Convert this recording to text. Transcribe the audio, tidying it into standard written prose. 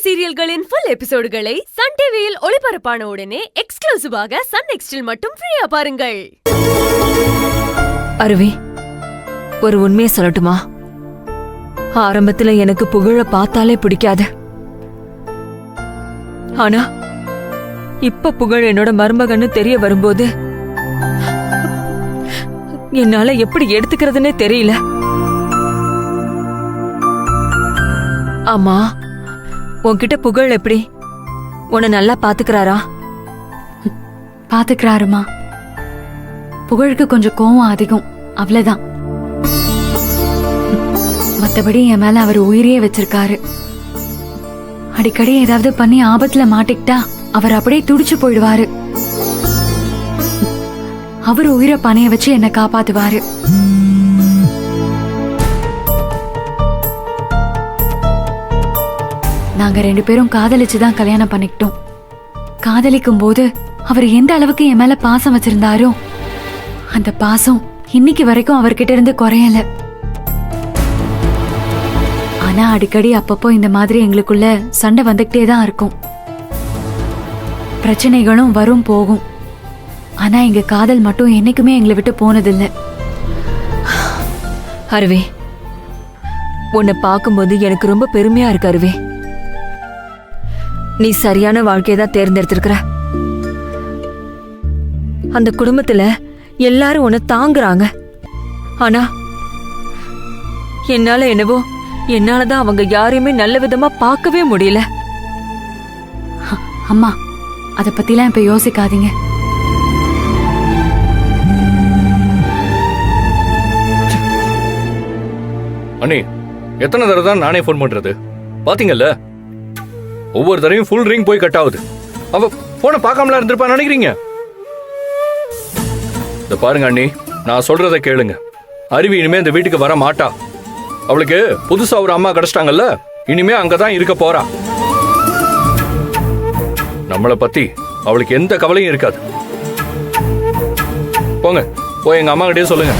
சீரியல்களின் full எபிசோடுகளை Sun டிவியில் ஒளிபரப்பான உடனே எக்ஸ்க்ளூசிவாக சன் நெக்ஸ்டில் மட்டும் ஃப்ரீயா பாருங்கள். அருவி, ஒரு உண்மையை சொல்லட்டுமா? ஆரம்பத்துல எனக்கு புகழ பார்த்தாலே பிடிக்காது. ஆனா இப்ப புகழ் என்னோட மருமகன்னு தெரிய வரும்போது என்னால எப்படி எடுத்துக்கிறதுனே தெரியல. ஆமா, உன்கிட்ட புகழ் எப்படி? உன்னை நல்லா பாத்துக்கிறாரா? பாத்துக்கிறாருமா. புகழுக்கு கொஞ்சம் கோவம் அதிகம், அவ்வளவுதான். மத்தபடி என் மேல அவர் உயிரையே வச்சிருக்காரு. அடிக்கடி ஏதாவது பண்ணி ஆபத்துல மாட்டிக்கிட்டா அவர் அப்படியே துடிச்சு போயிடுவாரு. அவர் உயிரை பணைய வச்சு என்ன காப்பாத்துவாரு. நாங்க 2 பேரும் காதலிச்சுதான் கல்யாணம் பண்ணிக்கிட்டோம். காதலிக்கும் போது அவர் எந்த அளவுக்கு என் மேல பாசம் வச்சிருந்தாரோ அந்த பாசம் இன்னைக்கு வரைக்கும் அவர்கிட்ட இருந்து குறையல. ஆனா அடிக்கடி அப்பப்போ இந்த மாதிரி எங்களுக்குள்ள சண்டை வந்துகிட்டே தான் இருக்கும். பிரச்சனைகளும் வரும் போகும். ஆனா எங்க காதல் மட்டும் என்னைக்குமே எங்களை விட்டு போனதில்லை. அருவி, உன்னை பார்க்கும்போது எனக்கு ரொம்ப பெருமையா இருக்கு. அருவி, நீ சரியான வாழ்க்கையை தான் தேர்ந்தெடுத்திருக்கிற. அந்த குடும்பத்துல எல்லாரும் உன்னை தாங்குறாங்க. ஆனா என்னாலதான் அவங்க யாரையுமே நல்ல விதமா பார்க்கவே முடியல. அம்மா, அத பத்திலாம் இப்ப யோசிக்காதீங்க. அண்ணி, எத்தனை தடவை தான் நானே போன் பண்றது? பாத்தீங்கல்ல, ஒவ்வொரு தடவையும் ஃபுல் ரிங் போய் கட் ஆகுது. அவ போனை பார்க்காமலா இருந்திருப்பா நினைக்கிறீங்க? இத பாருங்க அண்ணி, நான் சொல்றதை கேளுங்க. அருவி இனிமே இந்த வீட்டுக்கு வர மாட்டா. அவளுக்கு புதுசா ஒரு அம்மா கிடைச்சிட்டாங்கல்ல, இனிமே அங்கதான் இருக்க போறா. நம்மளை பத்தி அவளுக்கு எந்த கவலையும் இருக்காது. போங்க, போய் எங்க அம்மா கிட்டே சொல்லுங்க.